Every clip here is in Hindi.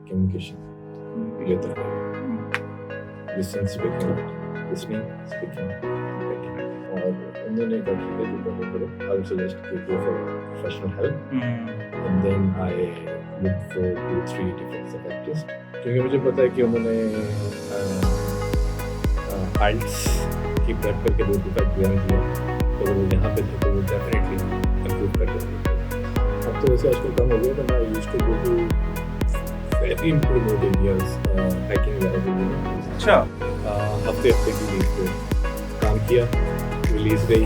कम्युनिकेशन लेता है, लिसन स्पीकिंग, लिसनिंग स्पीकिंग, और उन्होंने कहा ठीक है जो करना करो, आई वुड सजेस्ट कि go for professional help, and then I look for 2-3 different psychiatrist, क्योंकि मुझे पता है कि उन्होंने आइल्स की प्रेप करके 2-5 एग्जाम दिया, तो वो यहाँ पे थे तो वो डेफिनेटली इम्प्रूव कर देंगे। अब तो वैसे आजकल कम हो गया, but I used to go to very remote areas, hiking वगैरह। अच्छा, हफ्ते की लीव पे काम किया, रिलीज गई,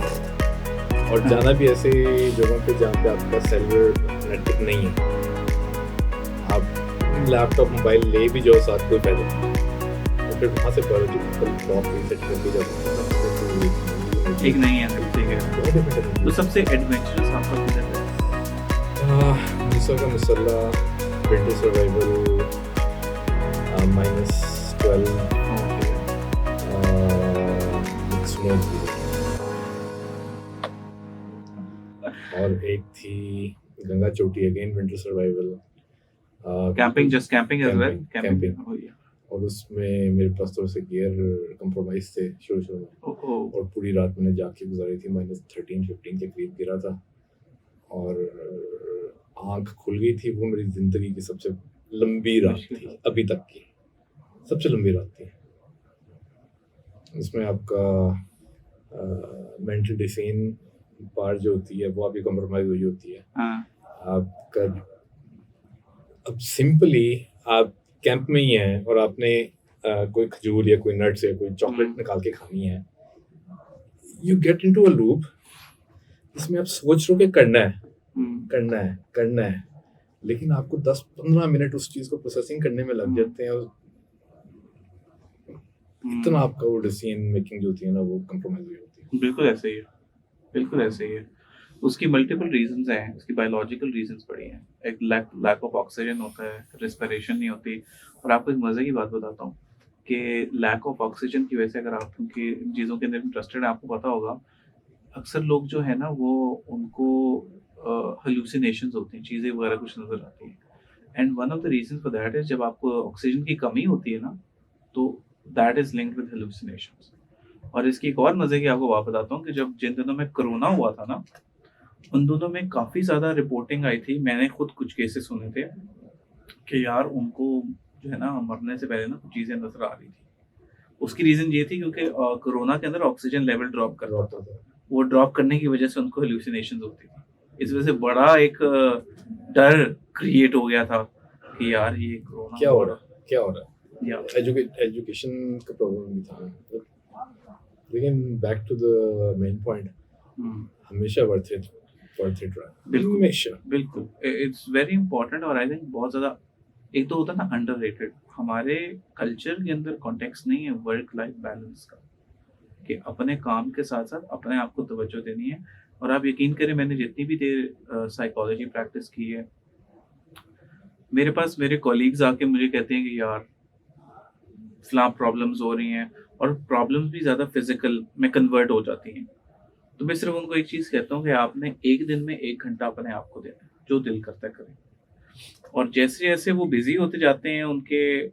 और जाना भी ऐसे जगहों पे जहाँ पे आपका सेलुलर नेटवर्क नहीं है, आप लैपटॉप मोबाइल ले भी जाओ साथ, कोई फायदा नहीं, और फिर वहाँ से बायोलॉजिकल क्लॉक रीसेट करके जाओ, ठीक नहीं है, ठीक है। तो सबसे एडवेंचरस आपका किधर है? मूसा का मसला, विंटर सर्वाइवल, -12 स्नो, और एक थी Ganga Choti, again winter survival, camping, just camping as well, camping, हो गया। और उसमें मेरे पास थोड़े से गियर कंप्रोमाइज थे शुरू में, और पूरी रात मैंने जाके गुजारी थी, -13-15 के करीब गिरा था, और आँख खुल गई थी। वो मेरी ज़िंदगी की सबसे लंबी रात थी, अभी तक की सबसे लंबी रात थी। उसमें आपका मेंटल डिसीन पार जो होती है वो आपकी कंप्रोमाइज हुई होती है। आपका अब सिंपली आप कैंप में ही हैं और आपने कोई खजूर या कोई नट्स या कोई चॉकलेट निकाल के खानी है, you get into a loop जिसमें आप सोच रहे हो कि करना है, लेकिन आपको 10-15 मिनट उस चीज को प्रोसेसिंग करने में लग जाते हैं, और इतना आपका वो डिसीजन मेकिंग जो होती है ना, वो कंप्रोमाइज हुई होती है। बिल्कुल ऐसे ही है, बिल्कुल ऐसे ही है। उसकी मल्टीपल रीजंस हैं, उसकी बायोलॉजिकल रीजंस पड़ी हैं। एक लैक ऑफ ऑक्सीजन होता है, रेस्पिरेशन नहीं होती। और आपको एक मजे की बात बताता हूँ कि लैक ऑफ ऑक्सीजन की वजह से, अगर आप उनकी इन चीज़ों के अंदर इंटरेस्टेड है, आपको पता होगा अक्सर लोग जो है ना, वो उनको हेलुसिनेशंस होती हैं, चीज़ें वगैरह कुछ नजर आती हैं। And one of the reason for that is, जब आपको ऑक्सीजन की कमी होती है ना, तो that is linked with hallucinations. और इसकी एक और मजे की आपको बात बताता हूँ कि जब जिन दिनों में कोरोना हुआ था ना, उन दोनों में काफ़ी ज़्यादा रिपोर्टिंग आई थी। मैंने खुद कुछ केसेस सुने थे कि यार उनको जो है ना, मरने से पहले ना कुछ चीज़ें नजर आ रही थी। उसकी रीज़न ये थी क्योंकि कोरोना के अंदर ऑक्सीजन लेवल ड्रॉप करता था, वो ड्रॉप करने की वजह से उनको हेलुसिनेशंस होती थी। इस वजह से बड़ा एक डर क्रिएट हो गया था कि यार ये कोरोना क्या हो रहा है। या एजुकेशन का प्रॉब्लम भी था, लेकिन back to the main point, हमेशा वर्थ इट बिल्कुल इट्स वेरी इंपॉर्टेंट। और आई थिंक बहुत ज़्यादा, एक तो होता है ना अंडररेटेड, हमारे कल्चर के अंदर कॉन्टेक्स्ट नहीं है वर्क लाइफ बैलेंस का, कि अपने काम के साथ साथ अपने आप को तवज्जो देनी है। और आप यकीन करें, मैंने जितनी भी देर साइकोलॉजी प्रैक्टिस की है, मेरे पास मेरे कॉलीग्स आके मुझे कहते हैं कि यार फलां प्रॉब्लम्स हो रही हैं, और प्रॉब्लम्स भी ज़्यादा फिजिकल में कन्वर्ट हो जाती हैं। तो मैं सिर्फ उनको एक चीज़ कहता हूँ कि आपने एक दिन में 1 घंटा अपने आप को देना है, जो दिल करता है करें। और जैसे जैसे वो बिजी होते जाते हैं, उनके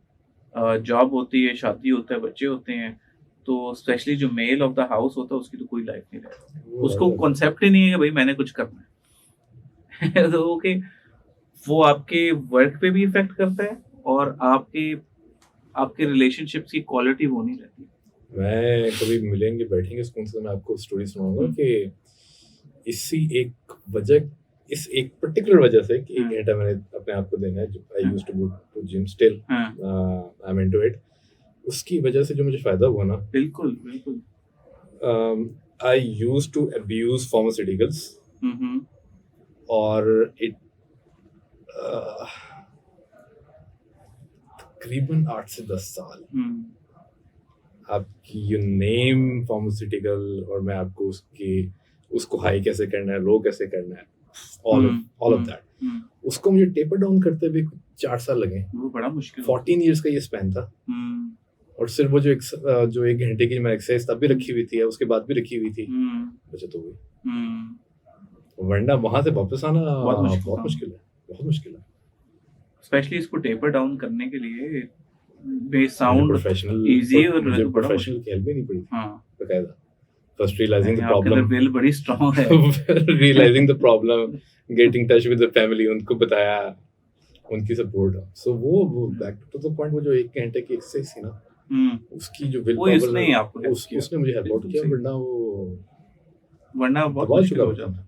जॉब होती है, शादी होता है, बच्चे होते हैं, तो स्पेशली जो मेल ऑफ द हाउस होता है, उसकी तो कोई लाइफ नहीं रहती। उसको कॉन्सेप्ट ही नहीं है कि भाई मैंने कुछ करना है। तो ओके, वो आपके वर्क पे भी इफेक्ट करता है, और आपके रिलेशनशिप्स की क्वालिटी वो नहीं रहती। मैं कभी मिलेंगे, बैठेंगे सुकून से, मैं आपको स्टोरी सुनाऊंगा कि इस एक पर्टिकुलर वजह से कि 1 घंटा मैंने अपने आप को देना है, I used to go to gym, still I am into it, उसकी वजह से जो मुझे फायदा हुआ ना, बिल्कुल I used to abuse pharmaceuticals, और इट तकरीबन 8 से 10 साल आपकी यू नेम फार्मास्यूटिकल, और मैं आपको उसको हाई कैसे करना है, लो कैसे करना है, ऑल ऑफ दैट, उसको मुझे टेपर डाउन करते हुए 4 साल लगे। वो बड़ा मुश्किल, 14 इयर्स का ये स्पैन था। और सिर्फ वो जो 1 घंटे की मैं एक्सरसाइज तब भी रखी हुई थी, उसके बाद भी रखी हुई थी, बचत हो गई। वरना वहां से वापस आना बहुत मुश्किल है। स्पेशली इसको टेपर डाउन करने के लिए बे साउंड प्रोफेशनल इजी और मुझे बड़ा प्रोफेशनल की हेल्प भी नहीं पड़ी थी हाँ बकायदा फर्स्ट रियलाइजिंग द आपके अंदर प्रॉब्लम विल बड़ी स्ट्रांग है realizing the problem getting touch with the family उनको बताया उनकी सपोर्ट सो वो बैक टू द पॉइंट वो जो 1 घंटे की एक्सरसाइज थी ना उसकी जो विल वो पावर इसने ही आपको help किया। उसने मुझे हेल्प आउट बिल्कुल किया सही। वरना वो वरना बहुत दबा मुश्किल चुका हो होता जाता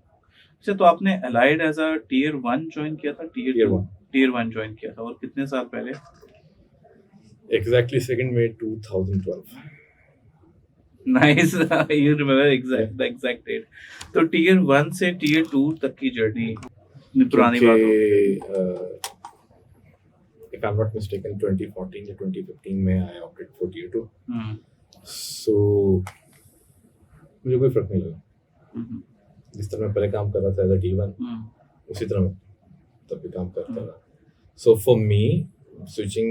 अच्छा तो आपने allied as a tier 1 join किया था टीयर Tier 2 1 टीयर 1 ज्वाइन किया था और कितने साल पहले exactly 2 May 2012 nice you remember exact the exact date तो टीयर 1 से टीयर 2 तक की जर्नी पुरानी बात हो क्योंकि if I'm not mistaken 2014 या 2015 में I opted for tier 2 so मुझे कोई फर्क नहीं लगा जिस तरह मैं पहले काम कर रहा था एज अ T1 उसी तरह मैं तब भी काम करता रहा so for me switching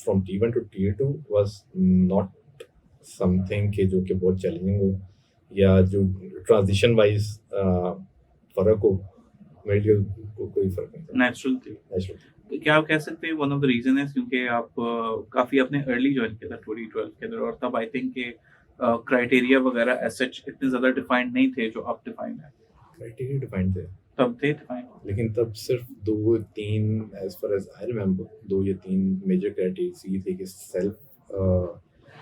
from T1 to tier 2 was not something कि जो कि बहुत चैलेंजिंग हो या जो ट्रांजिशन वाइज फर्क हो मेरे लिए कोई फर्क नहीं था नेचुरल थी नेचुरल क्या आप कह सकते हैं वन ऑफ द रीजन है क्योंकि आप काफी अपने अर्ली ज्वाइन किया था 2012 के अंदर और तब आई थिंक के क्राइटेरिया वगैरह एज सच इतने ज्यादा डिफाइंड नहीं थे जो अब डिफाइंड है क्राइटेरिया डिफाइंड थे तब थे डिफाइंड लेकिन तब सिर्फ 2-3 as far as I remember 2 या 3 मेजर क्राइटेरिया थे कि सेल्फ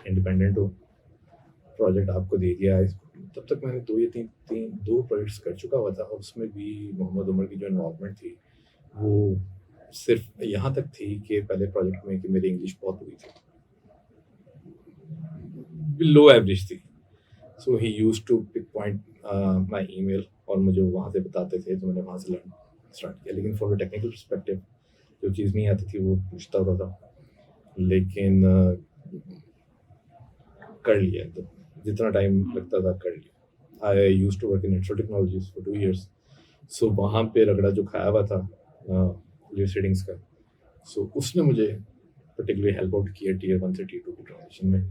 इंडिपेंडेंट हो प्रोजेक्ट आपको दे दिया है तब तक मैंने 2 या 3 प्रोजेक्ट्स कर चुका हुआ था और उसमें भी मोहम्मद उमर की जो इन्वॉल्वमेंट थी वो सिर्फ यहाँ तक थी कि पहले प्रोजेक्ट में कि मेरी इंग्लिश बहुत हुई थी लो एवरेज थी so he used to pick point my email और मुझे वहाँ से बताते थे तो मैंने वहाँ से लर्न स्टार्ट किया लेकिन फ्रॉम टेक्निकल पर्सपेक्टिव जो चीज़ नहीं आती थी वो पूछता होता था लेकिन कर लिया तो जितना टाइम लगता था कर लिया I used to work in natural technologies for 2 years so वहाँ पे रगड़ा जो खाया हुआ था लिस्ट रीडिंग्स का सो उसने मुझे पर्टिकुलरली हेल्प आउट किया टीयर 1 से टीयर 2 की ट्रांजिशन में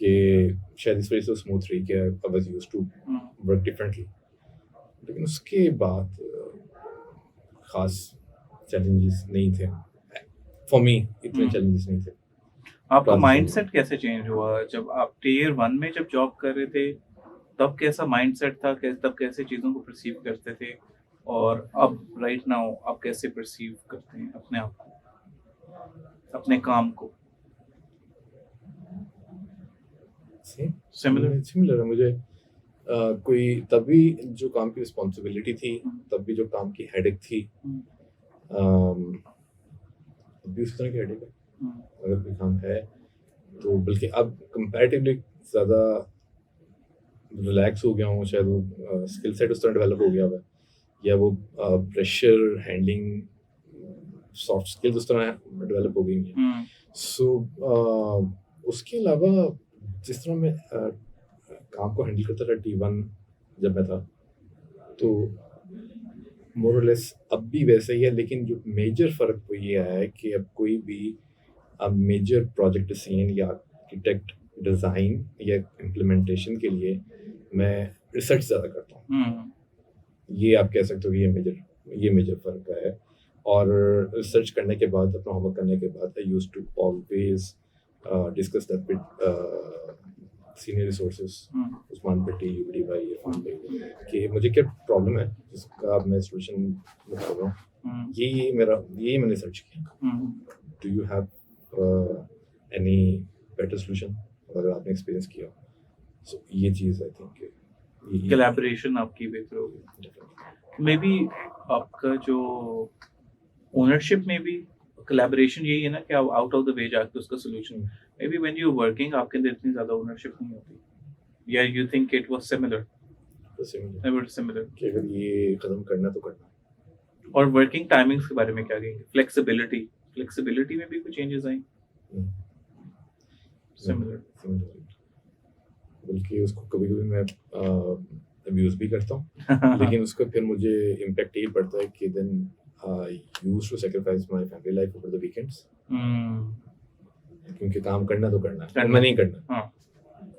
कि शायद इस वजह से स्मूथ रही कि I was used to work differently लेकिन उसके बाद खास चैलेंजेस नहीं थे फॉर मी इतने चैलेंजेस नहीं थे आपका माइंडसेट कैसे चेंज हुआ जब आप टीयर 1 में जब जॉब कर रहे थे तब कैसा माइंडसेट था तब कैसे चीज़ों को परसीव करते थे और अब राइट नाउ आप कैसे परसीव करते हैं अपने आप को अपने काम को सिमिलर है मुझे कोई तभी जो काम की रिस्पॉन्सिबिलिटी थी तब भी जो काम की हेडेक थी अभी उस तरह की हेडेक है अगर कोई काम है तो बल्कि अब कंपैरेटिवली ज़्यादा रिलैक्स हो गया हूँ शायद वो स्किल सेट उस तरह डेवलप हो गया हुआ या वो प्रेशर हैंडलिंग सॉफ्ट स्किल्स उस तरह डेवलप हो गई हैं सो उसके अलावा जिस तरह मैं काम को हैंडल करता था T1 जब मैं था तो मोर और लेस अब भी वैसे ही है लेकिन जो मेजर फ़र्क वो ये आया है कि अब कोई भी अब मेजर प्रोजेक्ट डिज़ाइन या आर्किटेक्ट डिज़ाइन या इम्प्लीमेंटेशन के लिए मैं रिसर्च ज़्यादा करता हूँ ये आप कह सकते हो कि ये मेजर फ़र्क है और रिसर्च करने के बाद अपना होमवर्क करने के बाद I used to always discuss that with senior resources Usman Bhatti UBD भाई इरफान भाई कि मुझे क्या प्रॉब्लम है जिसका मैं सॉल्यूशन निकाल रहा हूँ ये मैंने सर्च किया do you have any better solution अगर आपने एक्सपीरियंस किया सो ये चीज़ आई थिंक कोलैबोरेशन आपकी बेहतर होगी मे बी आपका जो ओनरशिप में भी कोलैबोरेशन यही है ना कि आप आउट ऑफ द वे जाके उसका solution may be when you working आपके अंदर इतनी ज़्यादा ओनरशिप नहीं होती या you think it was similar कि अगर ये ख़त्म करना तो करना और वर्किंग टाइमिंग्स के बारे में क्या कहेंगे फ्लेक्सिबिलिटी में भी कुछ चेंजेस आई सिमिलर बल्कि उसको कभी कभी मैं अब्यूज़ भी करता हूँ लेकिन उसका फिर मुझे इम्पैक्ट यही पड़ता है कि then I used to sacrifice my family life over the weekends क्योंकि काम करना तो करना है मैं नहीं करना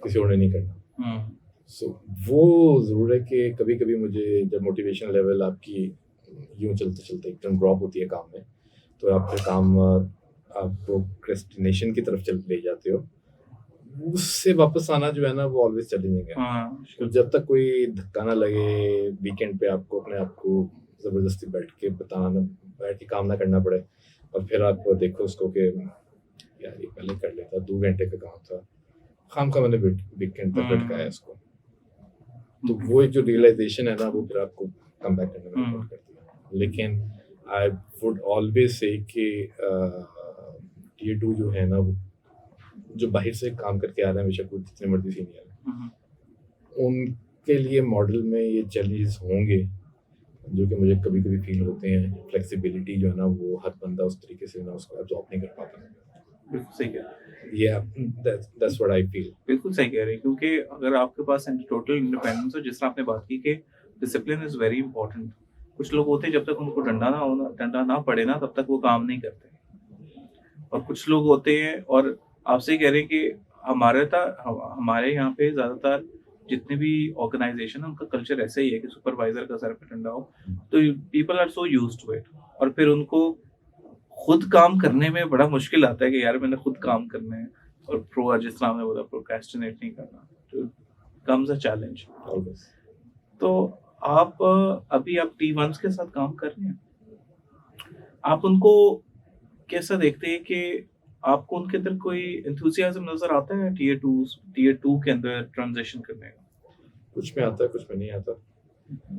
किसी और ने नहीं करना सो वो ज़रूर है कि कभी कभी मुझे जब मोटिवेशन लेवल आपकी यूँ चलते चलते एकदम ड्रॉप होती है काम में तो आपका काम आपको डेस्टिनेशन की तरफ चल ले जाते हो, उससे वापस आना जो है ना वो ऑलवेज चैलेंजिंग है। तो जब तक कोई धक्का ना लगे वीकेंड पे आपको अपने आप को ज़बरदस्ती बैठ के काम ना करना पड़े, और फिर आप देखो उसको कि यार ये पहले कर लेता, 2 घंटे का काम था, खाम का मैंने वीकेंड तक भटकाया इसको। तो वो एक जो रियलाइजेशन है ना वो फिर आपको कम बैक करने में मदद करती है। लेकिन आई वुड ऑलवेज से कि टियर 2 जो है ना वो जो बाहर से काम करके आ रहे हैं, बेशक वो जितने मर्जी सीनियर हैं, उनके लिए मॉडल में ये चैलेंजेस होंगे जो कि मुझे कभी कभी फील होते हैं। फ्लेक्सिबिलिटी जो है ना वो हर बंदा उस तरीके से ना उसको एब्जॉर्ब नहीं कर पाता। बिल्कुल सही कह रहे हैं। that's what I feel। बिल्कुल सही कह रहे हैं, क्योंकि अगर आपके पास टोटल इंडिपेंडेंस हो, जिस तरह आपने बात की कि डिसिप्लिन इज वेरी इंपॉर्टेंट। कुछ लोग होते हैं जब तक उनको डंडा ना पड़े ना तब तक वो काम नहीं करते, और कुछ लोग होते हैं, और आपसे ही कह रहे हैं कि हमारे यहाँ पे ज़्यादातर जितने भी ऑर्गेनाइजेशन है उनका कल्चर ऐसा ही है कि सुपरवाइजर का सर पे डंडा हो, तो people are so used to it, और फिर उनको खुद काम करने में बड़ा मुश्किल आता है कि यार मैंने खुद काम करना है, और जिस तरह आपने बोला प्रोक्रेस्टिनेट नहीं करना, तो कम्स अ चैलेंज। तो आप अभी आप T1s के साथ काम कर रहे हैं, आप उनको कैसा देखते हैं कि आपको उनके अंदर कोई एंथुसियाज्म नजर आता है टीयर 2 के अंदर ट्रांजिशन करने का? कुछ में आता है, कुछ में नहीं आता।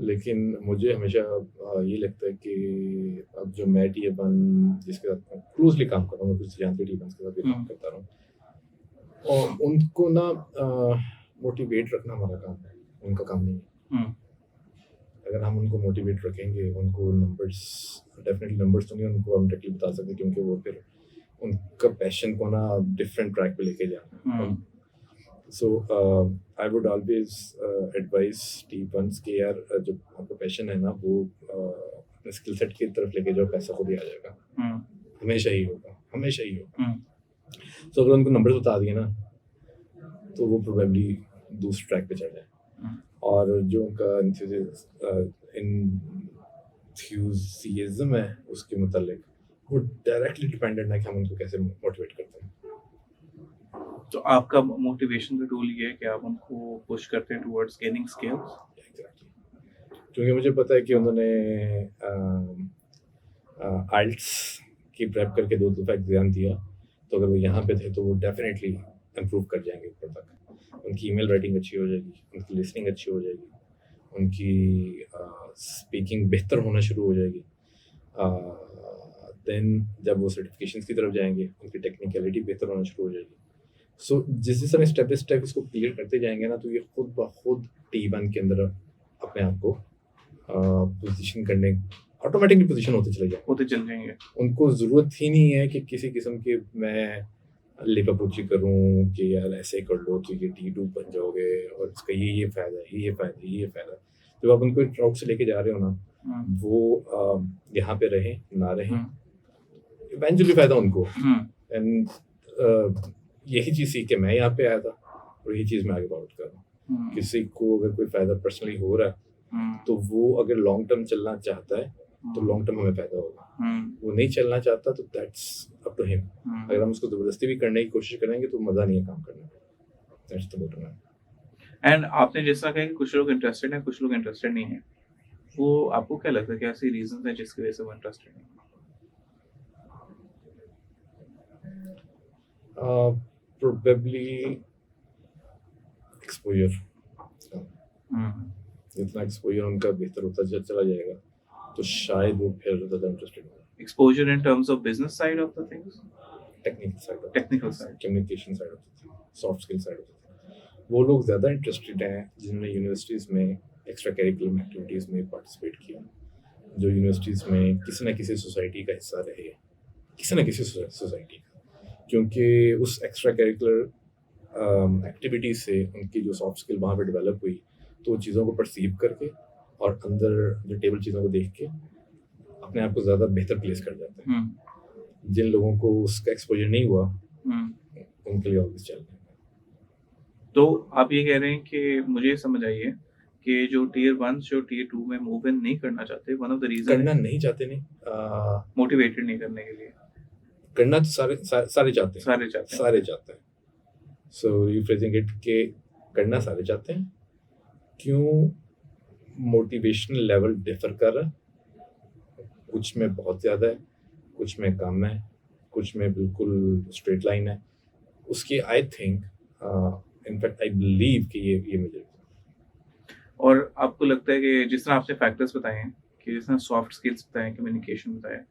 लेकिन मुझे हमेशा ये लगता है कि अब जो मैं Tier 1 जिसके साथ क्लोजली काम कर रहा हूँ, कुछ जानते Tier 1 के साथ भी काम करता रहा हूँ, और उनको ना मोटिवेट रखना हमारा काम है, उनका काम नहीं है। अगर हम उनको मोटिवेट रखेंगे, उनको डेफिनेटली नंबर्स तो नहीं उनको हम डायरेक्टली बता सकते, क्योंकि वो फिर उनका पैशन को ना डिफरेंट ट्रैक पे लेके जाना। So I would always advice T1s के यार जो आपका पैशन है ना वो अपने स्किल सेट की तरफ लेके जाओ, पैसा खुद ही आ जाएगा। हमेशा ही होगा। तो अगर उनको नंबर्स बता दिए ना तो वो प्रोबेबली दूसरे ट्रैक पे चढ़ जाए, और जो उनका इंथ्यूसियाज्म है उसके मुतालिक वो डायरेक्टली डिपेंडेंट है कि हम उनको कैसे मोटिवेट करते हैं। तो आपका मोटिवेशन का टूल ये है कि आप उनको पुश करते हैं टुवर्ड्स गेनिंग स्किल्स। एग्जैक्टली, क्योंकि मुझे पता है कि उन्होंने आइल्ट्स की प्रेप करके 2 दफ़ा एग्ज़ाम दिया, तो अगर वो यहाँ पे थे तो वो डेफिनेटली इम्प्रूव कर जाएंगे ऊपर तक। उनकी ईमेल राइटिंग अच्छी हो जाएगी, उनकी लिसनिंग अच्छी हो जाएगी, उनकी स्पीकिंग बेहतर होना शुरू हो जाएगी। देन जब वो सर्टिफिकेशंस की तरफ जाएंगे उनकी टेक्निकलिटी बेहतर होना शुरू हो जाएगी। सो जिस तरह स्टेप बाई स्टेप इसको क्लियर करते जाएंगे ना, तो ये खुद ब खुद T1 के अंदर अपने आप को पोजीशन करने ऑटोमेटिकली पोजीशन होते चले जाएंगे। उनको ज़रूरत ही नहीं है कि किसी किस्म के मैं लिपापोची करूँ कि यार ऐसे कर लो तो ये T2 बन जाओगे और इसका ये फ़ायदा है, ये फ़ायदा। जब आप उनको ट्राउट से लेके जा रहे हो ना, वो यहाँ पे रहें ना रहें, इवेंचुअली फ़ायदा उनको। एंड यही चीज़ सीख के मैं यहाँ पे आया था, और यही चीज़ मैं आगे फॉरवर्ड कर रहा हूँ। किसी को अगर कोई फ़ायदा पर्सनली हो रहा है तो वो अगर लॉन्ग टर्म चलना चाहता है तो लॉन्ग टर्म हमें फ़ायदा होगा। वो नहीं चलना चाहता तो दैट्स अप टू हिम। अगर हम उसको ज़बरदस्ती भी करने की कोशिश करेंगे तो मज़ा नहीं है काम करने में। That's the bottom line. And आपने जैसा कहा कि कुछ लोग इंटरेस्टेड हैं, कुछ लोग इंटरेस्टेड नहीं हैं, वो आपको क्या लगता है कि ऐसी रीजंस हैं जिसकी वजह से वो इंटरेस्टेड नहीं? Probably exposure. जितना एक्सपोजर उनका बेहतर होता चला जाएगा तो शायद वो फिर ज़्यादा इंटरेस्टेड होगा। Exposure in terms of business side of the things, technical side, communication side of the thing, soft skill side of the thing, वो लोग ज़्यादा इंटरेस्टेड हैं जिन्होंने यूनिवर्सिटीज़ में एक्स्ट्रा करिकुलम एक्टिविटीज़ में पार्टिसिपेट किया, जो यूनिवर्सिटीज़ में किसी न किसी सोसाइटी का हिस्सा रहे, किसी न किसी सोसाइटी का, क्योंकि उस एक्स्ट्रा करिकुलर एक्टिविटीज़ से उनकी जो सॉफ्ट स्किल वहाँ पे डेवलप हुई, तो चीज़ों को परसीव करके और अंदर जो टेबल चीज़ों को देख के अपने आप को ज़्यादा बेहतर प्लेस कर जाते हैं। जिन लोगों को उसका एक्सपोजर नहीं हुआ उनके लिए ऑलवेज चल रहा है। तो आप ये कह रहे हैं कि मुझे समझ आई है कि जो टियर 1 जो टियर 2 में मूव इन नहीं करना चाहते, वन ऑफ द रीजन करना नहीं चाहते नहीं मोटिवेटेड नहीं करने के लिए। करना तो सारे चाहते हैं, सारे चाहते हैं। सारे चाहते हैं। सो रिफ्रेजिंग इट के करना सारे चाहते हैं, क्यों मोटिवेशनल लेवल डिफर कर रहा है, कुछ में बहुत ज़्यादा है, कुछ में कम है, कुछ में बिल्कुल स्ट्रेट लाइन है। उसकी I think in fact I believe कि ये मुझे और आपको लगता है कि जिस तरह आपने फैक्टर्स बताए हैं कि जिस तरह सॉफ्ट स्किल्स बताए, कम्युनिकेशन बताया,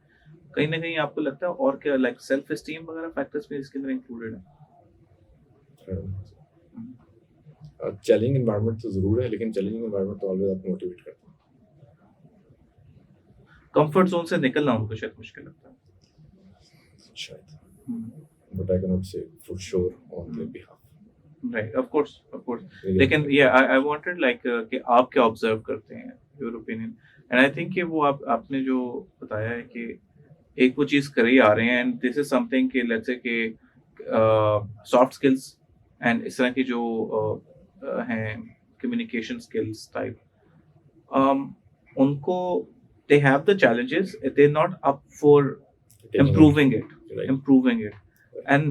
कहीं ना कहीं आपको लगता है और क्या लाइक सेल्फ एस्टीम वगैरह फैक्टर्स भी इसके अंदर इंक्लूडेड है? चैलेंजिंग एनवायरनमेंट तो ज़रूर है, लेकिन चैलेंजिंग एनवायरनमेंट तो ऑलवेज आपको मोटिवेट करता है। कंफर्ट जोन से निकलना उनको शायद मुश्किल लगता है शायद, बट आई कैन नॉट से for sure on their behalf. Right, of course लेकिन आई वांटेड लाइक कि आप क्या ऑब्जर्व करते हैं, your opinion, and I think कि वो आपने जो बताया है कि एक वो चीज कर ही आ रहे हैं, एंड दिस इज समथिंग कि लेट्स से कि सॉफ्ट स्किल्स एंड इस तरह की जो हैं कम्युनिकेशन स्किल्स टाइप, उनको they have the challenges, they're not up for improving it, and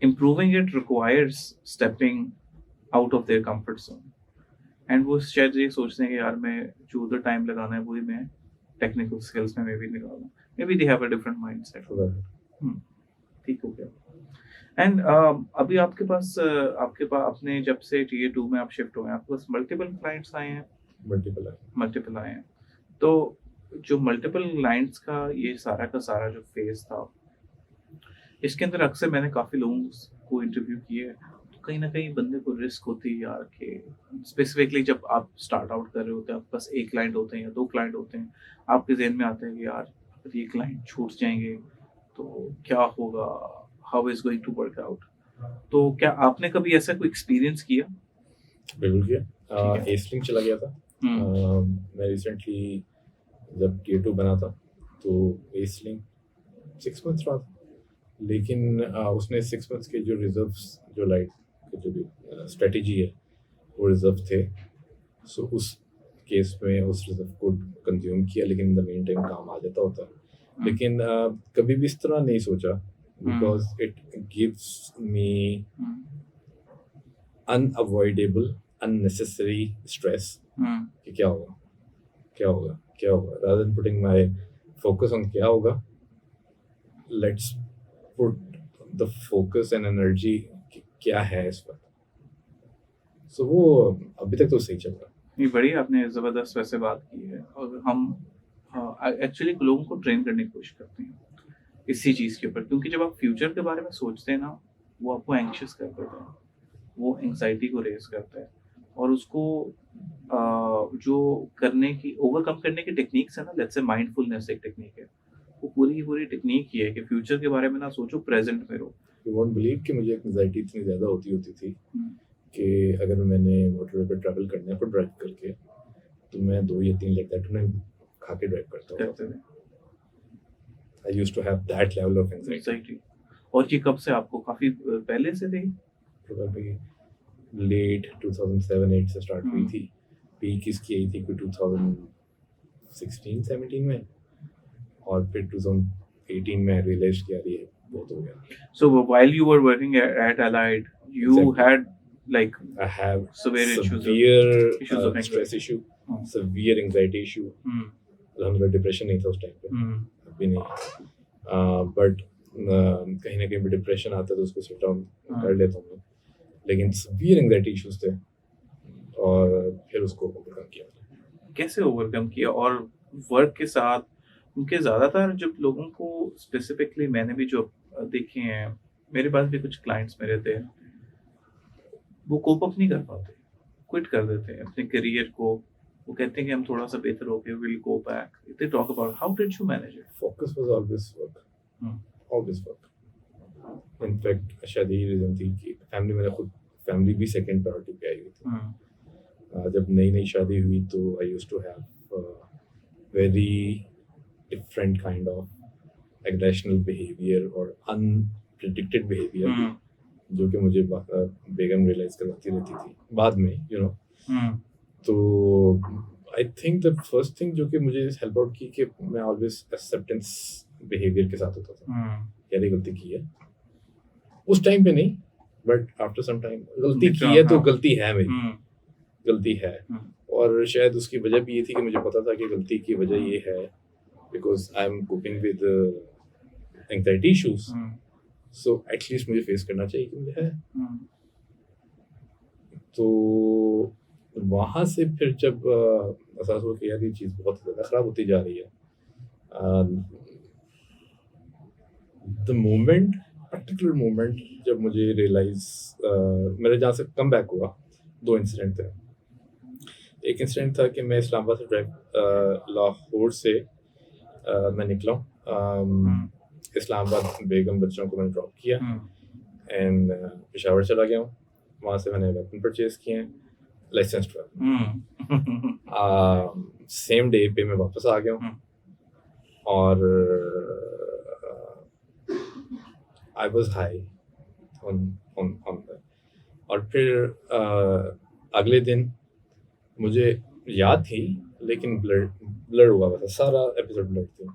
improving it requires stepping out of their comfort zone, and वो शायद ये सोचते हैं कि यार मैं जो उधर टाइम लगाना है वही मैं टेक्निकल स्किल्स में भी निकालूं, maybe they have a different mindset. ठीक हो गया। एंड अभी आपके पास अपने जब से टियर 2 में आप शिफ्ट हुए हैं, आपके पास मल्टीपल क्लाइंट्स आए हैं? मल्टीपल आए हैं। तो जो मल्टीपल क्लाइंट्स का ये सारा का सारा जो फेज था, इसके अंदर अक्सर मैंने काफ़ी लोगों को इंटरव्यू किए, तो कहीं ना कहीं बंदे को रिस्क होती है यार कि स्पेसिफिकली जब आप स्टार्ट आउट कर रहे होते हैं, आपके पास एक क्लाइंट होते हैं या 2 क्लाइंट होते हैं, आपके जहन में आता है कि यार अगर ये क्लाइंट छूट जाएंगे तो क्या होगा, how is going to work out. तो क्या आपने कभी ऐसा कोई एक्सपीरियंस किया? बिल्कुल किया। एस्लिंग चला गया था। मैं रिसेंटली जब टियर 2 बना था तो एस्लिंग 6 मंथ्स रहा था, लेकिन उसने 6 मंथ्स के जो रिजर्व्स जो लाइट जो भी स्ट्रेटेजी है वो रिजर्व थे। सो उस केस में उस रिजर्व को कंज्यूम किया, लेकिन इन द मेन टाइम काम आ जाता होता। लेकिन कभी भी इस तरह नहीं सोचा, because it gives me unavoidable unnecessary stress कि क्या होगा rather than putting my focus on क्या होगा, let's put the focus and energy क्या है इस पर। so वो अभी तक तो सही चल रहा है। ये बड़ी आपने ज़बरदस्त वैसे बात की है, और हम एक्चुअली लोगों को ट्रेन करने की कोशिश करते हैं इसी चीज़ के ऊपर, क्योंकि जब आप फ्यूचर के बारे में सोचते हैं ना, वो आपको एंग्शियस कर देता है, वो एंग्जाइटी को रेज करता है, और उसको जो करने की ओवरकम करने की टेक्निक्स है ना, लेट्स से माइंडफुलनेस एक टेक्निक है, वो पूरी की पूरी टेक्निक ये है कि फ्यूचर के बारे में ना सोचो, प्रेजेंट में रहो। यू वोंट बिलीव कि मुझे एंग्जाइटी इतनी ज़्यादा होती थी कि अगर मैंने मोटरवे पर ट्रैवल करने पर ड्राइव करके, तो मैं 2 या 3 लेग दैट खा के ड्राइव करता हूँ। I used to have that level of anxiety. और ये कब से आपको काफ़ी पहले से थी? प्रोबेबली लेट 2007-8 से स्टार्ट हुई थी। पीक इसकी आई थी कोई 2016-17 में, और फिर 2018 में रियलाइज किया ये बहुत हो गया। So while you were working at Allied, you Exactly. had like I have severe issues of stress issue, severe anxiety issue. अलहमदुलिल्लाह डिप्रेशन नहीं था उस टाइम पे, अभी नहीं, बट कहीं ना कहीं डिप्रेशन आता है तो उसको सिट डाउन कर लेता हूँ, लेकिन severe anxiety issues थे, और फिर उसको ओवरकम किया। कैसे ओवरकम किया? और वर्क के साथ, क्योंकि ज़्यादातर जब लोगों को स्पेसिफिकली मैंने भी जो देखे हैं, मेरे पास भी कुछ क्लाइंट्स मेरे थे, वो कोप अप नहीं कर पाते, क्विट कर देते हैं अपने करियर को। वो कहते हैं कि हम थोड़ा सा बेहतर हो गए, will go back. They talk about how did you manage it? Focus was always work. In fact शादी रीजन थी कि फैमिली भी सेकंड प्रायोरिटी पे आई हुई थी। जब नई शादी हुई तो I used to have very different kind of aggressional behaviour और अनप्रेडिक्टेड बिहेवियर, जो कि मुझे बेगम रियलाइज करवाती रहती थी बाद में, तो I think the first thing जो कि मुझे हेल्प आउट की कि मैं ऑलवेज एक्सेप्टेंस बिहेवियर के साथ होता था। यार ये गलती की है, उस टाइम पे नहीं, बट आफ्टर सम टाइम गलती की है तो गलती है मेरी, गलती है। और शायद उसकी वजह भी ये थी कि मुझे पता था कि गलती की वजह ये है because I am coping with anxiety issues, so at least मुझे फेस करना चाहिए कि मुझे है। तो वहाँ से फिर जब एहसास हुआ कि यार ये चीज़ बहुत ज़्यादा ख़राब होती जा रही है, द मोमेंट, पर्टिकुलर मोमेंट जब मुझे रियलाइज मेरे जहाँ से कम बैक हुआ, 2 इंसिडेंट थे। एक इंसिडेंट था कि मैं इस्लामाबाद से लाहौर से मैं निकला हूँ, इस्लामाबाद बेगम बच्चों को मैंने ड्रॉप किया एंड पेशावर चला गया हूँ। वहाँ से मैंने वेपन परचेज किए हैं, लाइसेंस्ड वेपन। सेम डे पे मैं वापस आ गया हूँ और आई वॉज हाई ऑन और फिर अगले दिन मुझे याद थी लेकिन ब्लर हुआ था, सारा एपिसोड ब्लर थी।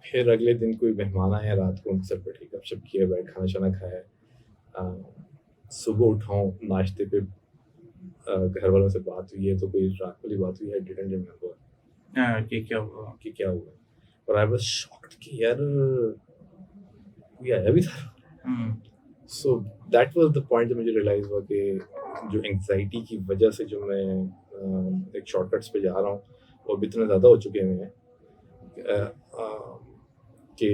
फिर अगले दिन कोई मेहमान आए रात को, उनके साथ बैठे गपशप किया, बैठ खाना शाना खाया, सुबह उठाऊँ नाश्ते पे घर वालों से बात हुई है तो कोई रात वाली बात हुई है, डिडंट रिमेंबर कि क्या हुआ और आई वाज शॉक्ड कि यार कोई आया भी था। So that was the point जब मुझे रियलाइज हुआ कि जो एंग्जाइटी की वजह से जो मैं एक शॉर्टकट्स पे जा रहा हूँ वो भी इतना ज़्यादा हो चुके हैं कि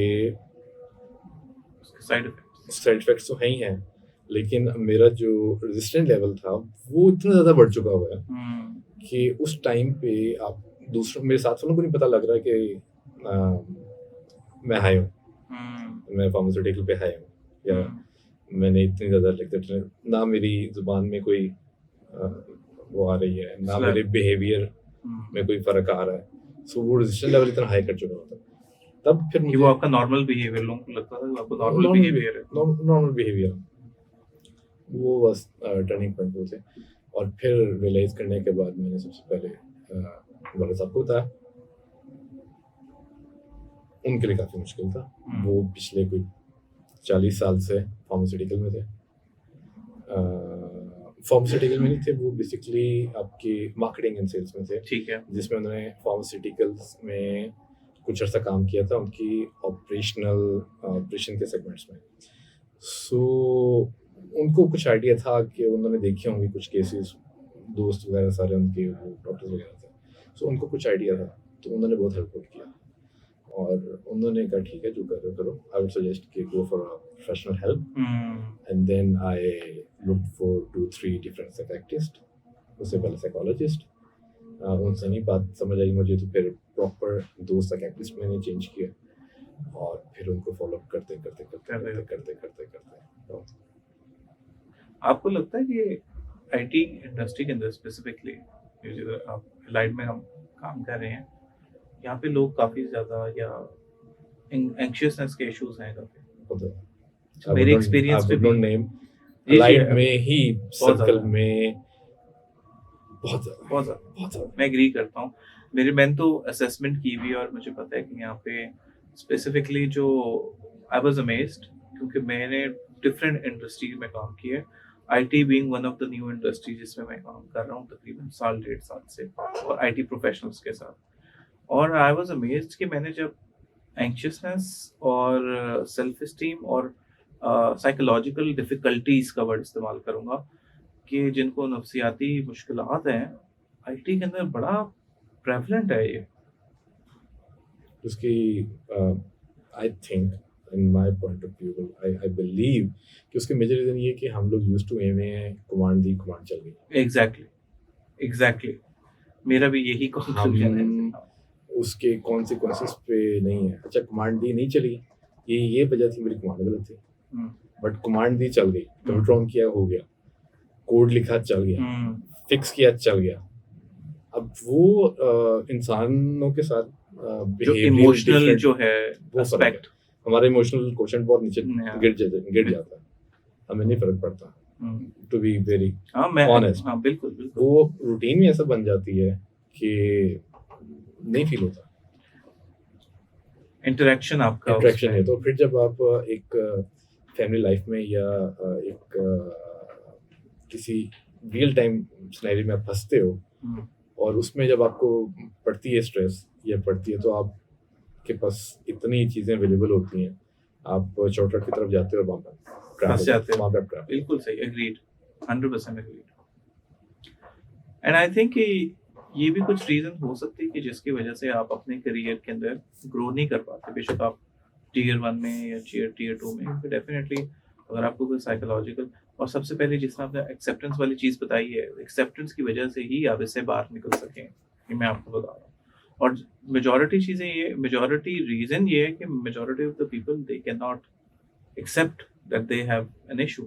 साइड इफेक्ट्स तो है ही हैं, लेकिन मेरा जो रेजिस्टेंट लेवल था वो इतना ज़्यादा बढ़ चुका हुआ है कि उस टाइम पे आप दूसरों, मेरे साथ वालों को नहीं पता लग रहा है कि मैं हाई हूँ, मैं फार्मास्यूटिकल पे हाई हूँ, या मैंने इतनी ज़्यादा लिख ना मेरी ज़ुबान में कोई वो आ रही है, ना मेरे बिहेवियर में कोई फ़र्क आ रहा है। सो वो रेजिस्टेंस लेवल इतना हाई कर चुका होता, तब फिर वो आपका नॉर्मल बिहेवियर, लोगों को लगता था आपको नॉर्मल बिहेवियर है, नॉर्मल बिहेवियर, वो बस टर्निंग पॉइंट वो थे। और फिर रियलाइज़ करने के बाद मैंने सबसे पहले वाले साहब को बताया, उनके लिए काफ़ी मुश्किल था। वो पिछले कोई 40 साल से फार्मास्यूटिकल में थे, फार्मास्यूटिकल में नहीं थे वो, बेसिकली आपकी मार्केटिंग एंड सेल्स में थे, ठीक है, जिसमें उन्होंने फार्मास्यूटिकल्स में कुछ अर्सा काम किया था उनकी ऑपरेशन के सेगमेंट्स में। सो उनको कुछ आइडिया था कि उन्होंने देखे होंगे कुछ केसेस, दोस्त वगैरह सारे उनके वो डॉक्टर्स वगैरह थे, सो उनको कुछ आइडिया था, तो उन्होंने बहुत हेल्प किया और उन्होंने कहा ठीक है जो कर रहे हो करो, आई वुड सजेस्ट कि go for a professional help. And then I look for 2-3 different psychiatrist, उससे पहले साइकोलॉजिस्ट, उनसे नहीं बात समझ आई मुझे, तो फिर प्रॉपर 2 साइकियाट्रिस्ट मैंने चेंज किया और फिर उनको फॉलो अप करते तो आपको लगता है कि आईटी इंडस्ट्री के अंदर स्पेसिफिकली आप लाइट में हम काम कर रहे हैं, यहाँ पे लोग काफ़ी ज़्यादा या एंग्शियसनेस के इश्यूज हैं काफ़ी, मेरे एक्सपीरियंस पे भी नेम लाइट में ही सर्कल में बहुत ज़्यादा मैं एग्री करता हूँ। मैंने तो असेसमेंट की भी और मुझे पता है कि यहाँ पे स्पेसिफिकली जो आई वाज अमेज्ड, क्योंकि मैंने डिफरेंट इंडस्ट्री में काम किया है, IT being one of the new industry जिसमें मैं काम कर रहा हूँ तकरीबन 1.5 साल से, और आईटी प्रोफेशनल्स के साथ, और आई वाज अमेज्ड कि मैंने जब एंग्शियसनेस और सेल्फ एस्टीम और साइकोलॉजिकल डिफिकल्टीज का वर्ड इस्तेमाल करूँगा कि जिनको नफ्सियाती मुश्किलात हैं, आईटी के अंदर बड़ा प्रेवलेंट है ये। उसकी I think in my point of view I believe कि उसके मेजर रीजन ये कि हम लोग used to am a command दी कमांड चल गई। एग्जैक्टली मेरा भी यही कंक्लूजन है। उसके कॉन्सिक्वेंसेस पे नहीं है। अच्छा कमांड दी नहीं चली, ये वजह थी मेरी कमांड गलत थी, बट कमांड दी चल गई, कंप्यूटर ऑन किया हो गया, कोड लिखा चल गया, फिक्स किया चल गया। अब वो इंसानों के साथ जो इमोशनल जो है एस्पेक्ट, हमारा इमोशनल क्वेश्चन बहुत नीचे गिर जाता है, हमें नहीं फर्क पड़ता। टू बी वेरी मैं ऑनेस्ट। बिल्कुल बिल्कुल वो रूटीन में ऐसा बन जाती है कि नहीं फील होता इंटरेक्शन आपका इंटरेक्शन है। तो फिर जब आप एक फैमिली लाइफ में या एक किसी रियल टाइम सिनेरियो में आप फंसते हो और उसमें जब आपको पड़ती है स्ट्रेस या पड़ती है तो आपके पास इतनी चीज़ें अवेलेबल होती हैं, आप शॉर्टकट की तरफ जाते हो और वहाँ पर फंस जाते हो। वहाँ पे ट्रैप। बिल्कुल सही, agreed, 100% agreed. And I think कि ये भी कुछ रीजन हो सकती है कि जिसकी वजह से आप अपने करियर के अंदर ग्रो नहीं कर पाते, बेशक आप टीयर 1 में या टीयर 2 में, क्योंकि डेफिनेटली अगर आपको कोई साइकोलॉजिकल, और सबसे पहले जिसमें आपने एक्सेप्टेंस वाली चीज़ बताई है, एक्सेप्टेंस की वजह से ही आप इससे बाहर निकल सकें, ये मैं आपको बता रहा हूँ। और मेजॉरिटी चीज़ें ये, मेजॉरिटी रीज़न ये है कि majority of the people they can not accept that they have an issue.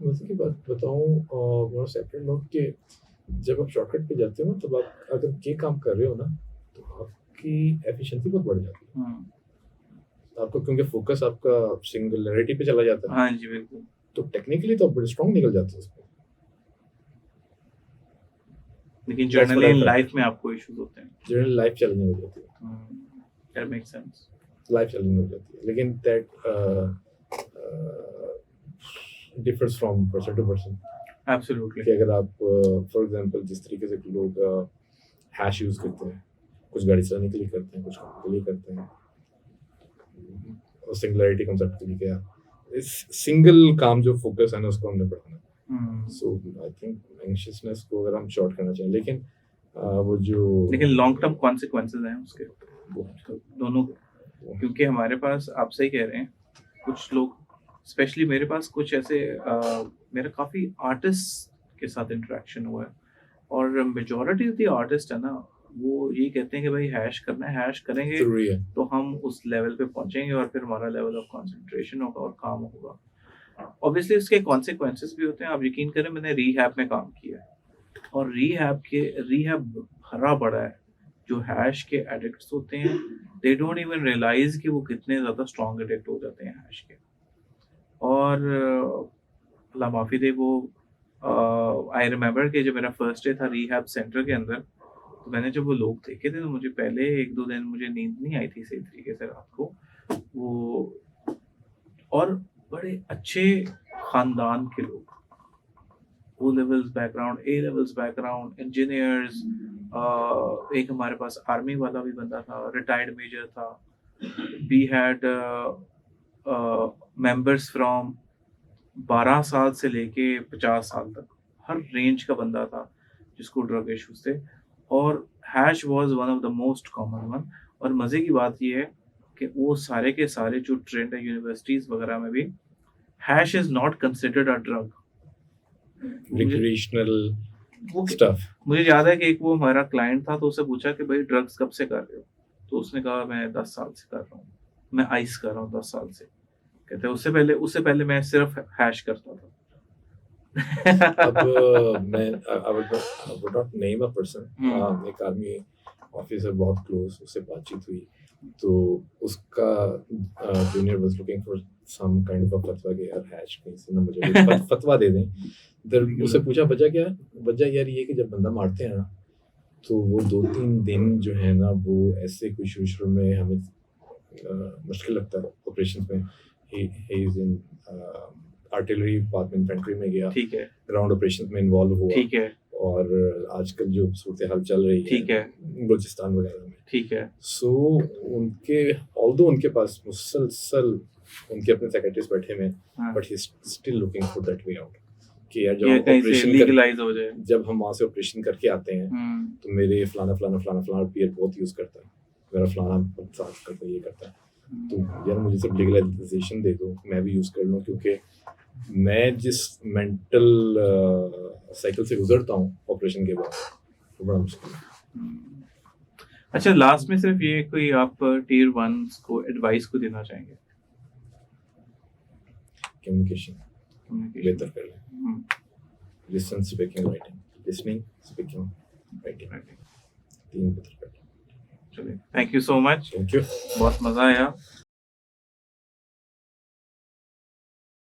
मजे की बात बताऊँ सेपरेट नोट के, जब आप शॉर्टकट पे जाते हो ना, तब आप अगर ये काम कर रहे हो ना तो आपकी एफिशिएंसी बहुत बढ़ जाती है। आपको क्योंकि फोकस आपका सिंगुलरिटी पे चला जाता है। हाँ जी बिल्कुल। तो टेक्निकली तो आप बड़े स्ट्रांग निकल जाते हो उसमें, लेकिन जनरली इन लाइफ में आपको इश्यूज होते हैं। जनरली लाइफ चैलेंजिंग हो जाती है। That makes sense. Life challenging हो जाती है, लेकिन that differs from person to person. Absolutely. कि अगर आप फॉर एग्जांपल जिस तरीके से लोग हैश यूज करते हैं, कुछ गाड़ी चलाने के लिए करते हैं, कुछ काम के लिए करते हैं, और सिंगुलरिटी कंसेप्ट के लिए क्या, इस सिंगल काम जो फोकस है ना उसको हमने बढ़ाना। सो आई थिंक एंग्शियसनेस को अगर हम शॉर्ट करना चाहिए, लेकिन वो जो लेकिन लॉन्ग टर्म कॉन्सिक्वेंसेस हैं उसके तो दोनों, क्योंकि हमारे पास, आप सही कह रहे हैं, कुछ लोग, स्पेशली मेरे पास कुछ ऐसे मेरा काफ़ी आर्टिस्ट के साथ इंटरेक्शन हुआ है, और मेजॉरिटी ऑफ द आर्टिस्ट है ना, वो ये कहते हैं कि भाई हैश करना है, हैश करेंगे तो हम उस लेवल पे पहुंचेंगे और फिर हमारा लेवल ऑफ कंसंट्रेशन होगा और काम होगा। ऑब्वियसली उसके कॉन्सिक्वेंसेस भी होते हैं। आप यकीन करें, मैंने रीहैब में काम किया है और रीहैब भरा पड़ा है। जो हैश के एडिक्ट्स होते हैं, दे डोंट इवन रियलाइज कि वो कितने ज़्यादा स्ट्रॉन्ग एडिक्ट हो जाते हैं हैश के। और अल्लाह माफ़ी दे, वो आई रिमेंबर कि जब मेरा फर्स्ट डे था रीहैब सेंटर के अंदर, तो मैंने जब वो लोग देखे थे तो मुझे पहले 1-2 दिन मुझे नींद नहीं आई थी सही तरीके से रात को। वो और बड़े अच्छे ख़ानदान के लोग, O levels background, A levels background, engineers, एक हमारे पास आर्मी वाला भी बंदा था, रिटायर्ड मेजर था। वी हैड मेंबर्स फ्रॉम 12 साल से लेके 50 साल तक, हर रेंज का बंदा था जिसको ड्रग इश्यूज थे, और hash was one of the most common one. और मज़े की बात ये है कि वो सारे के सारे जो ट्रेंड है यूनिवर्सिटीज़ वगैरह में भी, hash is not considered a drug, recreational stuff. मुझे याद है कि एक वो हमारा क्लाइंट था, तो उससे पूछा कि भाई ड्रग्स कब से कर रहे हो, तो उसने कहा मैं 10 साल से कर रहा हूँ, मैं आइस कर रहा हूँ 10 साल से। कहते हैं उससे पहले मैं सिर्फ हैश करता था। अब मैं I would not name a person, एक आर्मी ऑफिसर बहुत क्लोज, उससे बातचीत हुई तो उसका junior was looking for some kind of फतवा कि यार हैश कहीं से ना मुझे फतवा दे दें। उससे पूछा वजह क्या? वजह यार ये कि जब बंदा मारते हैं ना, तो वो 2-3 दिन जो है ना, वो ऐसे कुछ शुरू में हमें मुश्किल लगता है ऑपरेशन में। he is in artillery path में, इन्फेंट्री में गया, ठीक है, ग्राउंड ऑपरेशन में इन्वॉल्व हुआ, ठीक है, और आजकल जो सूरत हाल चल रही है, ठीक है, बलूचिस्तान वगैरह में, ठीक है, सो उनके ऑल्दो उनके पास मुसलसल उनके अपने साइकियाट्रिस्ट बैठे हुए, but he is still looking for that way out कि यार जब ऑपरेशन लीगलाइज हो जाए, जब हम वहाँ से ऑपरेशन करके आते हैं तो मेरे फलाना पीयर बहुत यूज करता है, मेरा फलाना साथ करता है, ये करता है, तो यार मुझे सब लीगलाइजेशन दे दो, मैं भी यूज़ कर लूँ, क्योंकि मैं जिस मेंटल साइकिल से गुजरता हूँ ऑपरेशन के बाद, तो बड़ा मुश्किल है। अच्छा, लास्ट में सिर्फ ये कोई आप टियर 1 को एडवाइस को देना चाहेंगे? कम्युनिकेशन बेहतर कर लें, listen, speaking, writing, listening, speaking, writing, तीन बेहतर कर लें। चलिए, thank you so much, thank you, बहुत मज़ा आया।